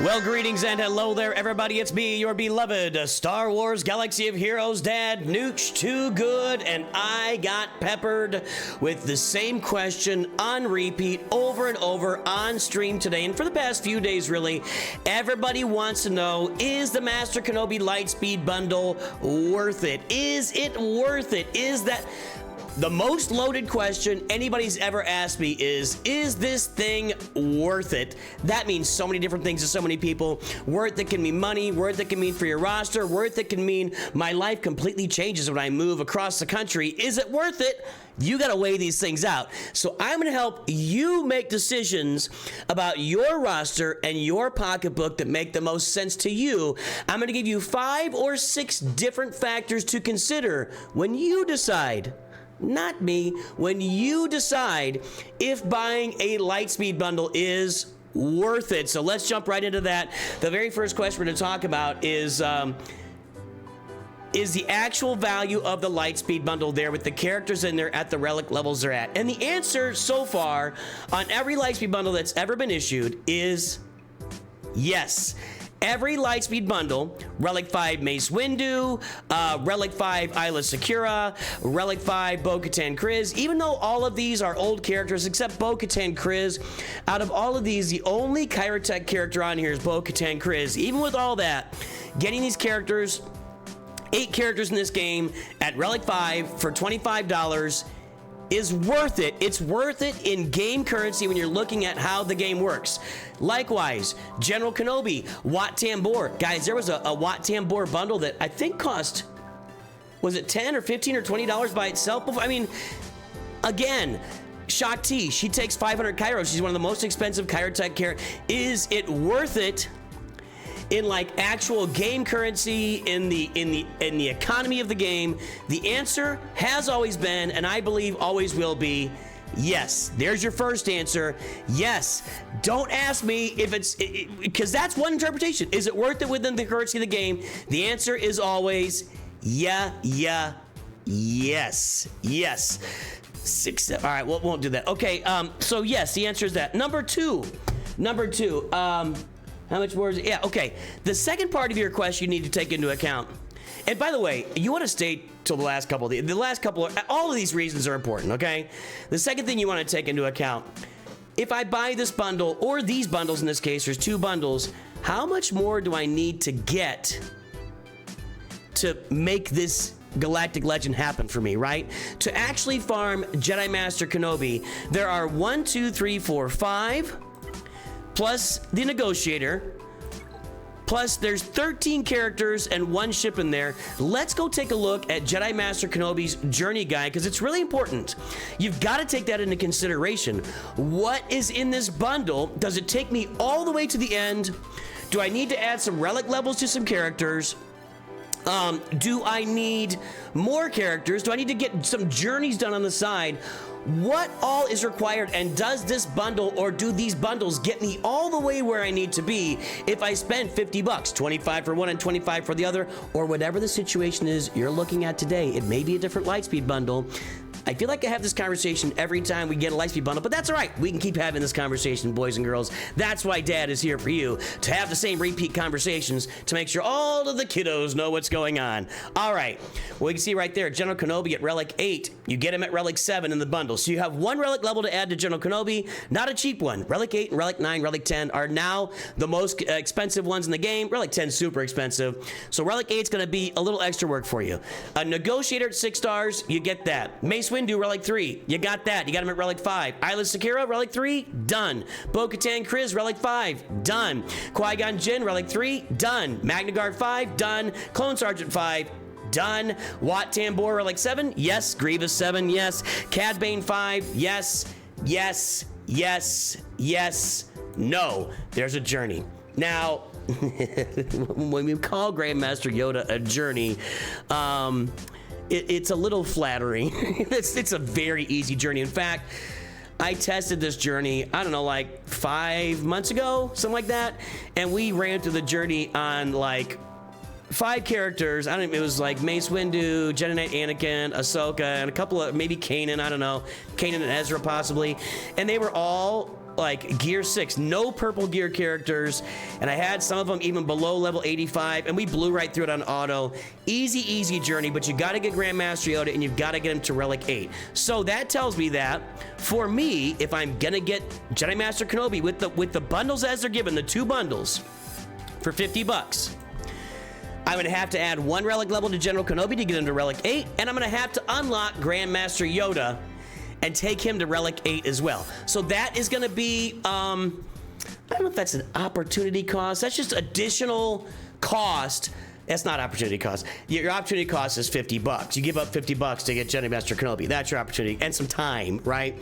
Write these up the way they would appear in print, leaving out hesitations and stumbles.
Well, greetings and hello there, everybody. It's me, your beloved Star Wars Galaxy of Heroes dad, Nooch Too Good, and I got peppered with the same question on repeat over and over on stream today. And for the past few days, really, everybody wants to know, is the Master Kenobi Lightspeed bundle worth it? Is it worth it? Is that... The most loaded question anybody's ever asked me is this thing worth it? That means so many different things to so many people. Worth it can mean money, worth it can mean for your roster, worth it can mean my life completely changes when I move across the country. Is it worth it? You gotta weigh these things out. So I'm gonna help you make decisions about your roster and your pocketbook that make the most sense to you. I'm gonna give you 5 or 6 different factors to consider when you decide, not me, when you decide if buying a Lightspeed bundle is worth it. So let's jump right into that. The very first question we're going to talk about is the actual value of the Lightspeed bundle there with the characters in there at the relic levels they're at? And the answer so far on every Lightspeed bundle that's ever been issued is yes. Every Lightspeed bundle, Relic 5 Mace Windu, Relic 5 Isla Secura, Relic 5 Bo-Katan Kryze, even though all of these are old characters except Bo-Katan Kryze, out of all of these, the only Kyrotech character on here is Bo-Katan Kryze. Even with all that, getting these characters, 8 characters in this game at Relic 5 for $25 is worth it. It's worth it in game currency when you're looking at how the game works. Likewise, General Kenobi, Wat Tambor. Guys, there was a Wat Tambor bundle that I think cost, was it 10 or 15 or $20 by itself? I mean, again, Shakti, she takes 500 Kairos. She's one of the most expensive Kyrotech characters. Is it worth it in like actual game currency, in the economy of the game? The answer has always been, and I believe always will be, yes. There's your first answer. Yes. Don't ask me if it's, because that's one interpretation. Is it worth it within the currency of the game? The answer is always yes. 6, 7. All right, well, won't do that. Okay, so yes, the answer is that. Number two, how much more is it? Yeah, okay. The second part of your question you need to take into account. And by the way, you want to stay till the last couple of all of these reasons are important, okay? The second thing you want to take into account, if I buy this bundle, or these bundles in this case, there's 2 bundles, how much more do I need to get to make this Galactic Legend happen for me, right? To actually farm Jedi Master Kenobi, there are 1, 2, 3, 4, 5... plus the negotiator, plus there's 13 characters and 1 ship in there. Let's go take a look at Jedi Master Kenobi's journey guide, because it's really important. You've got to take that into consideration. What is in this bundle? Does it take me all the way to the end? Do I need to add some relic levels to some characters? Do I need more characters? Do I need to get some journeys done on the side? What all is required, and does this bundle, or do these bundles get me all the way where I need to be if I spend 50 bucks, 25 for one and 25 for the other, or whatever the situation is you're looking at today? It may be a different Lightspeed bundle. I feel like I have this conversation every time we get a Lightspeed bundle, but that's all right. We can keep having this conversation, boys and girls. That's why Dad is here for you, to have the same repeat conversations, to make sure all of the kiddos know what's going on. All right. Well, you can see right there, General Kenobi at Relic 8. You get him at Relic 7 in the bundle. So you have 1 relic level to add to General Kenobi, not a cheap one. Relic 8 and Relic 9, Relic 10 are now the most expensive ones in the game. Relic 10 is super expensive. So Relic 8 is going to be a little extra work for you. A Negotiator at 6 stars, you get that. Mace Windu, Relic 3, you got that. You got him at Relic 5. Isla Secura, Relic 3, done. Bo-Katan Kryze, Relic 5, done. Qui-Gon Jinn, Relic 3, done. Magna Guard 5, done. Clone Sergeant 5, done. Wat Tambor, Relic 7, yes. Grievous 7, yes. Cad Bane 5, yes. No. There's a journey. Now, when we call Grandmaster Yoda a journey, it's a little flattering. It's a very easy journey. In fact, I tested this journey, I don't know, like 5 months ago, something like that, and we ran through the journey on like 5 characters. I don't know, it was like Mace Windu, Jedi Knight Anakin, Ahsoka, and a couple of, maybe Kanan, I don't know, Kanan and Ezra possibly, and they were all like gear 6, no purple gear characters, and I had some of them even below level 85, and we blew right through it on auto. Easy journey, but you gotta get Grandmaster Yoda and you've gotta get him to Relic 8. So that tells me that for me, if I'm gonna get Jedi Master Kenobi with the bundles as they're given, the 2 bundles for 50 bucks, I'm gonna have to add 1 relic level to General Kenobi to get him to Relic 8, and I'm gonna have to unlock Grandmaster Yoda and take him to Relic 8 as well. So that is gonna be, I don't know if that's an opportunity cost. That's just additional cost. That's not opportunity cost. Your opportunity cost is 50 bucks. You give up 50 bucks to get Jedi Master Kenobi. That's your opportunity, and some time, right?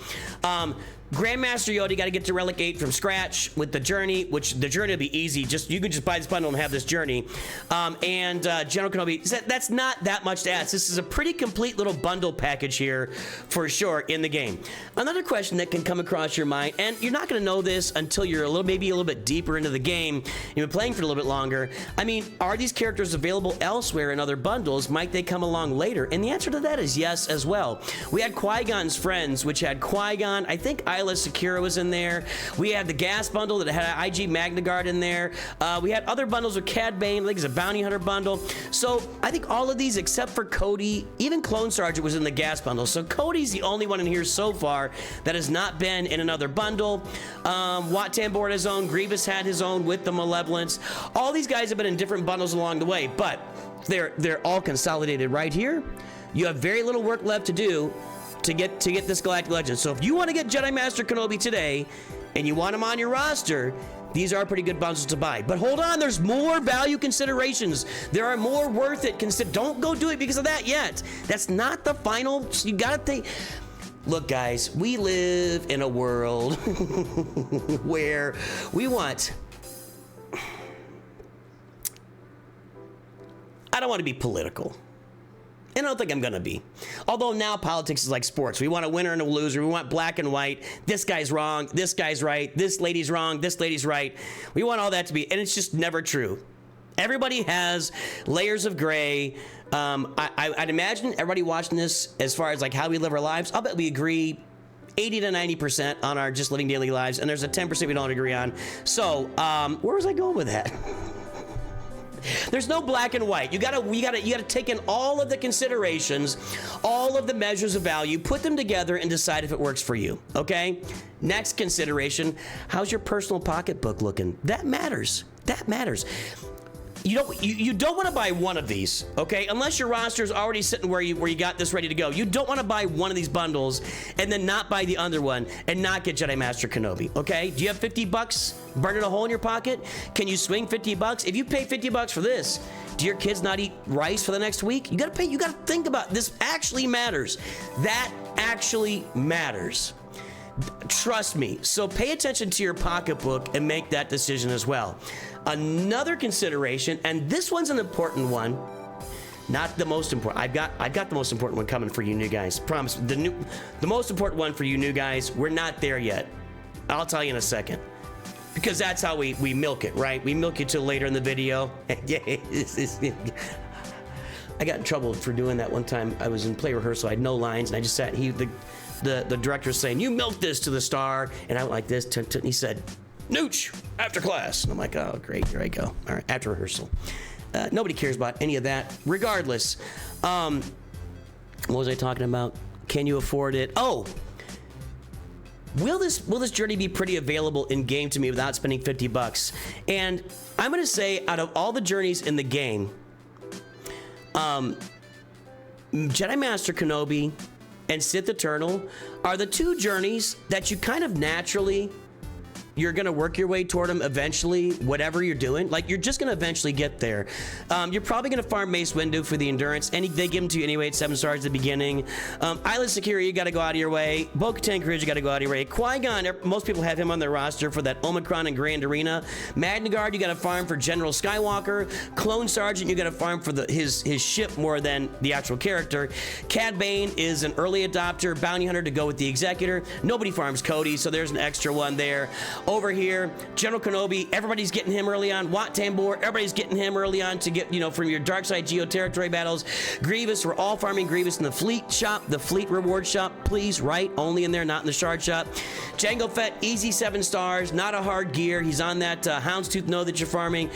Grandmaster Yoda, you got to get to Relic 8 from scratch with the journey, which the journey will be easy. You can just buy this bundle and have this journey. General Kenobi, that's not that much to ask. This is a pretty complete little bundle package here for sure in the game. Another question that can come across your mind, and you're not going to know this until you're maybe a little bit deeper into the game. You've been playing for a little bit longer. I mean, are these characters available elsewhere in other bundles? Might they come along later? And the answer to that is yes as well. We had Qui-Gon's Friends, which had Qui-Gon, I think Sakura was in there. We had the gas bundle that had IG Magna Guard in there. We had other bundles with Cad Bane. I think it's a Bounty Hunter bundle. So I think all of these, except for Cody, even Clone Sergeant was in the gas bundle. So Cody's the only one in here so far that has not been in another bundle. Wat Tambor had his own. Grievous had his own with the Malevolence. All these guys have been in different bundles along the way, but they're all consolidated right here. You have very little work left to do to get this Galactic Legend. So if you want to get Jedi Master Kenobi today and you want him on your roster, these are pretty good bundles to buy. But hold on, there's more value considerations. There are more worth it. Don't go do it because of that yet. That's not the final. You gotta think. Look, guys, we live in a world where we want. I don't want to be political. And I don't think I'm gonna be. Although now politics is like sports. We want a winner and a loser. We want black and white. This guy's wrong. This guy's right. This lady's wrong. This lady's right. We want all that to be, and it's just never true. Everybody has layers of gray. I'd imagine everybody watching this, as far as like how we live our lives, I'll bet we agree 80 to 90% on our just living daily lives, and there's a 10% we don't agree on. So, where was I going with that? There's no black and white. You gotta take in all of the considerations, all of the measures of value, put them together and decide if it works for you, okay? Next consideration, how's your personal pocketbook looking? That matters. That matters. You don't want to buy one of these, okay? Unless your roster is already sitting where you got this ready to go. You don't want to buy one of these bundles and then not buy the other one and not get Jedi Master Kenobi, okay? Do you have 50 bucks burning a hole in your pocket? Can you swing 50 bucks? If you pay 50 bucks for this, do your kids not eat rice for the next week? You gotta pay. You gotta think about it. This actually matters. That actually matters. Trust me. So pay attention to your pocketbook and make that decision as well. Another consideration, and this one's an important one, not the most important. I've got the most important one coming for you new guys. Promise. The most important one for you new guys. We're not there yet. I'll tell you in a second. Because that's how we milk it, right? We milk it till later in the video. I got in trouble for doing that one time. I was in play rehearsal. I had no lines, and I just sat. The director's saying, "You milk this to the star," and I went like this. And he said, "Nooch, after class." And I'm like, "Oh, great, here I go." All right, after rehearsal. Nobody cares about any of that. Regardless, what was I talking about? Can you afford it? Oh, will this journey be pretty available in game to me without spending 50 bucks? And I'm gonna say, out of all the journeys in the game, Jedi Master Kenobi and Sith Eternal are the two journeys that you kind of naturally, you're gonna work your way toward them eventually, whatever you're doing. Like, you're just gonna eventually get there. You're probably gonna farm Mace Windu for the endurance, and they give them to you anyway at 7 stars at the beginning. Isla Secura, you gotta go out of your way. Bo-Katan Kryze, you gotta go out of your way. Qui-Gon, most people have him on their roster for that Omicron and Grand Arena. Magna Guard, you gotta farm for General Skywalker. Clone Sergeant, you gotta farm for his ship more than the actual character. Cad Bane is an early adopter. Bounty Hunter to go with the Executor. Nobody farms Cody, so there's an extra one there. Over here, General Kenobi, everybody's getting him early on. Wat Tambor, everybody's getting him early on to get, you know, from your dark side geo territory battles. Grievous, we're all farming Grievous in the fleet shop, the fleet reward shop, please, right? Only in there, not in the shard shop. Jango Fett, easy 7 stars, not a hard gear. He's on that Houndstooth node that you're farming.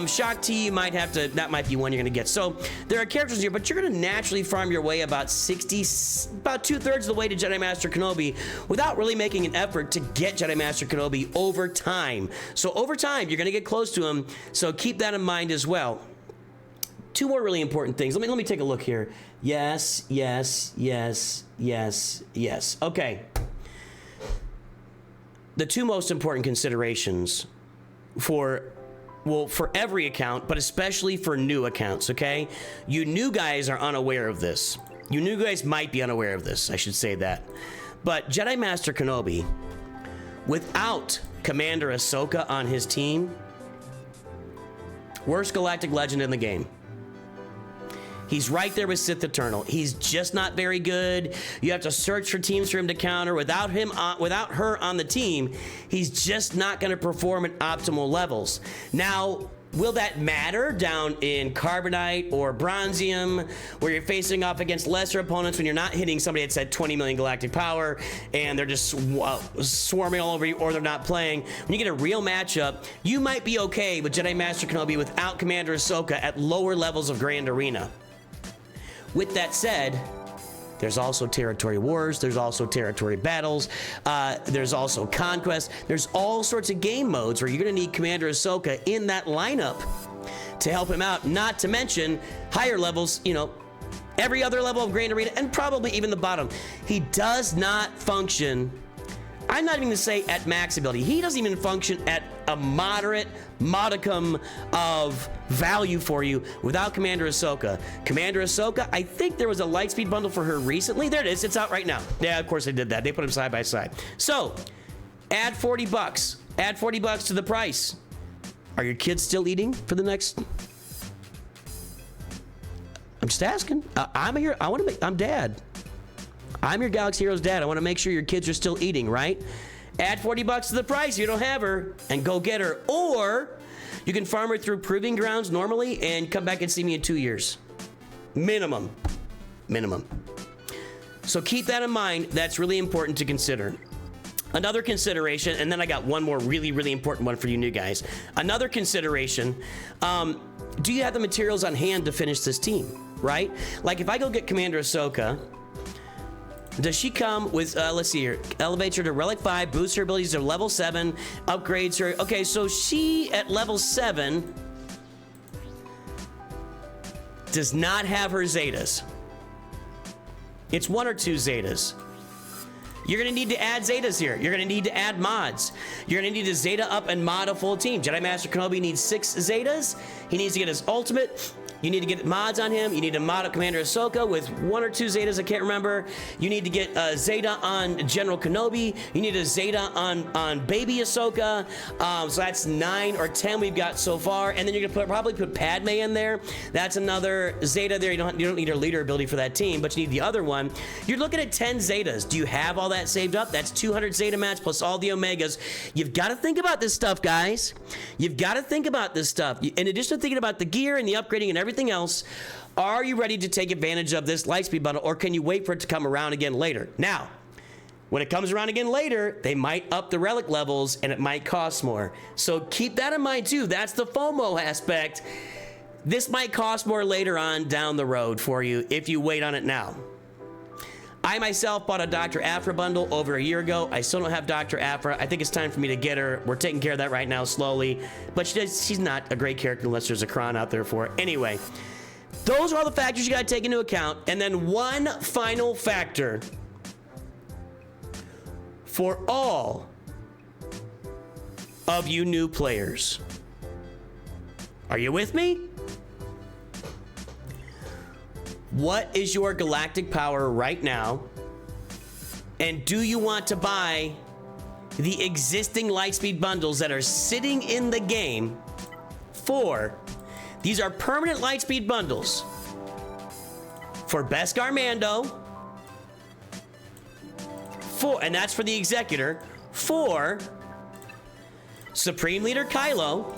Shock T, you might have to, that might be one you're gonna get. So there are characters here, but you're gonna naturally farm your way about 60, about 2/3 of the way to Jedi Master Kenobi without really making an effort to get Jedi Master Kenobi over time. So over time, you're gonna get close to him. So keep that in mind as well. 2 more really important things. Let me take a look here. Yes, yes, yes, yes, yes. Okay. The 2 most important considerations for, well, for every account, but especially for new accounts, okay? You new guys are unaware of this. You new guys might be unaware of this, I should say that. But Jedi Master Kenobi, without Commander Ahsoka on his team, worst Galactic Legend in the game. He's right there with Sith Eternal. He's just not very good. You have to search for teams for him to counter. Without him, without her on the team, he's just not going to perform at optimal levels. Now, will that matter down in Carbonite or Bronzium, where you're facing off against lesser opponents when you're not hitting somebody that's at 20 million galactic power and they're just swarming all over you, or they're not playing? When you get a real matchup, you might be okay with Jedi Master Kenobi without Commander Ahsoka at lower levels of Grand Arena. With that said, there's also territory wars, there's also territory battles, there's also conquest, there's all sorts of game modes where you're gonna need Commander Ahsoka in that lineup to help him out, not to mention higher levels, you know, every other level of Grand Arena, and probably even the bottom. He does not function, I'm not even gonna say at max ability, he doesn't even function at a moderate modicum of value for you without Commander Ahsoka. Commander Ahsoka, I think there was a Lightspeed bundle for her recently. There it is, it's out right now. Yeah, of course they did that. They put them side by side. So, add 40 bucks. Add 40 bucks to the price. Are your kids still eating for the next... I'm just asking. I'm dad. I'm your Galaxy Heroes dad. I want to make sure your kids are still eating, right? Add 40 bucks to the price. You don't have her, and go get her. Or you can farm her through Proving Grounds normally and come back and see me in 2 years. Minimum. Minimum. So keep that in mind. That's really important to consider. Another consideration, and then I got one more really, really important one for you new guys. Another consideration, do you have the materials on hand to finish this team, right? Like if I go get Commander Ahsoka, does she come with, let's see here, elevates her to Relic 5, boosts her abilities to level 7, upgrades her. Okay, so she at level 7 does not have her zetas. It's 1 or 2 zetas. You're gonna need to add zetas here. You're gonna need to add mods. You're gonna need to zeta up and mod a full team. Jedi Master Kenobi needs 6 zetas. He needs to get his ultimate. You need to get mods on him. You need to mod up Commander Ahsoka with 1 or 2 zetas, I can't remember. You need to get a zeta on General Kenobi. You need a zeta on Baby Ahsoka. So that's 9 or 10 we've got so far. And then you're gonna probably put Padme in there. That's another zeta there. You don't need her leader ability for that team, but you need the other one. You're looking at 10 zetas. Do you have all that saved up? That's 200 zeta mats plus all the omegas. You've got to think about this stuff, guys. You've got to think about this stuff. In addition to thinking about the gear and the upgrading and everything else, are you ready to take advantage of this Lightspeed bundle, or can you wait for it to come around again later? Now, when it comes around again later, they might up the relic levels and it might cost more. So keep that in mind too. That's the FOMO aspect. This might cost more later on down the road for you if you wait on it now. I myself bought a Dr. Aphra bundle over a year ago. I still don't have Dr. Aphra. I think it's time for me to get her. We're taking care of that right now slowly. But she's not a great character unless there's a Kron out there for her. Anyway, those are all the factors you got to take into account. And then one final factor for all of you new players. Are you with me? What is your galactic power right now? And do you want to buy the existing Lightspeed bundles that are sitting in the game for? These are permanent Lightspeed bundles for Beskar Mando, and that's for the Executor, for Supreme Leader Kylo.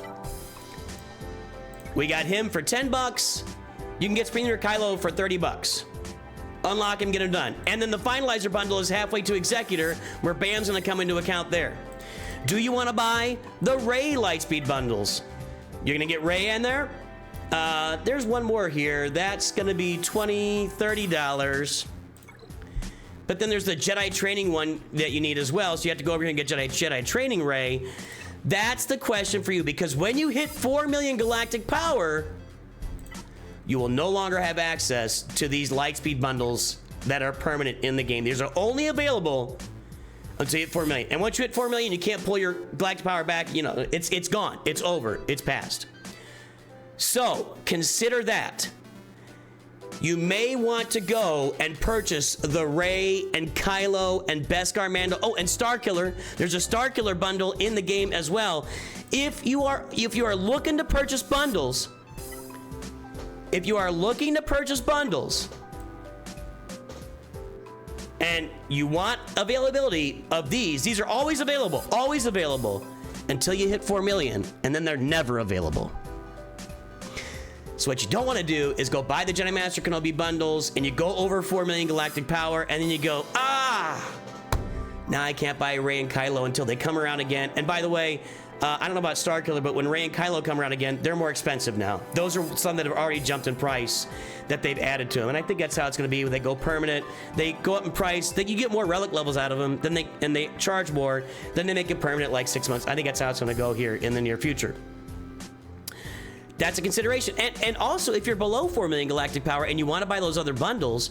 We got him for 10 bucks. You can get Supreme Leader Kylo for 30 bucks. Unlock him, get him done. And then the Finalizer bundle is halfway to Executor, where BAM's gonna come into account there. Do you wanna buy the Rey Lightspeed bundles? You're gonna get Rey in there. There's one more here. That's gonna be $20, $30. But then there's the Jedi training one that you need as well. So you have to go over here and get Jedi training Rey. That's the question for you, because when you hit 4 million galactic power, you will no longer have access to these Lightspeed bundles that are permanent in the game. These are only available until you hit 4 million. And once you hit 4 million, you can't pull your galactic power back. You know, it's gone. It's over. It's past. So consider that. You may want to go and purchase the Rey and Kylo and Beskar Mando. Oh, and Starkiller. There's a Starkiller bundle in the game as well. If you are looking to purchase bundles, and you want availability of these are always available until you hit 4 million, and then they're never available. So what you don't want to do is go buy the Jedi Master Kenobi bundles, and you go over 4 million galactic power, and then you go, now I can't buy Rey and Kylo until they come around again. And by the way, I don't know about Starkiller, but when Rey and Kylo come around again, they're more expensive now. Those are some that have already jumped in price that they've added to them. And I think that's how it's going to be when they go permanent. They go up in price. You get more relic levels out of them, and they charge more. Then they make it permanent like 6 months. I think that's how it's going to go here in the near future. That's a consideration. And also, if you're below 4 million galactic power and you want to buy those other bundles,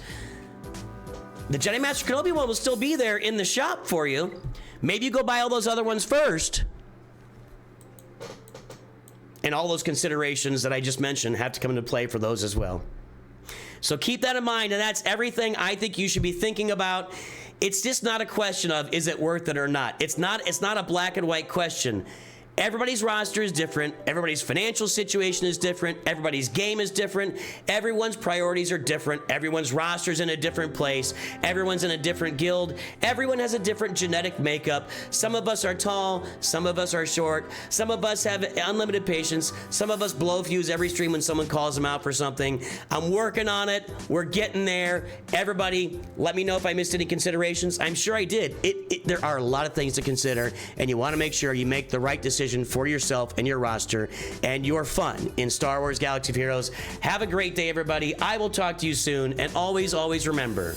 the Jedi Master Kenobi one will still be there in the shop for you. Maybe you go buy all those other ones first. And all those considerations that I just mentioned have to come into play for those as well. So keep that in mind, and that's everything I think you should be thinking about. It's just not a question of, is it worth it or not? It's not a black and white question. Everybody's roster is different. Everybody's financial situation is different. Everybody's game is different. Everyone's priorities are different. Everyone's roster's in a different place. Everyone's in a different guild. Everyone has a different genetic makeup. Some of us are tall. Some of us are short. Some of us have unlimited patience. Some of us blow fuse every stream when someone calls them out for something. I'm working on it. We're getting there. Everybody, let me know if I missed any considerations. I'm sure I did. There are a lot of things to consider, and you want to make sure you make the right decision for yourself and your roster and your fun in Star Wars Galaxy of Heroes. Have a great day, everybody. I will talk to you soon, and always, always remember.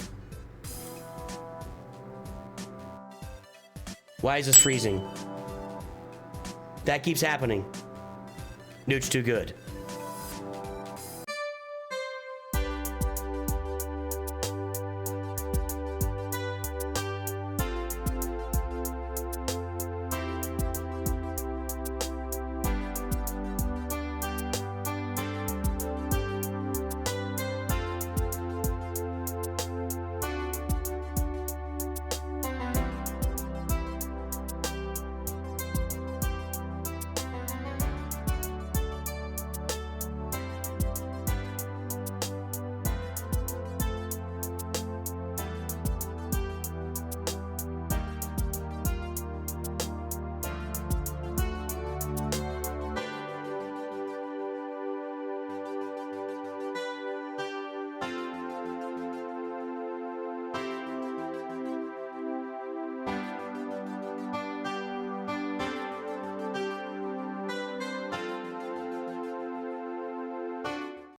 Why is this freezing? That keeps happening. Nooch too good.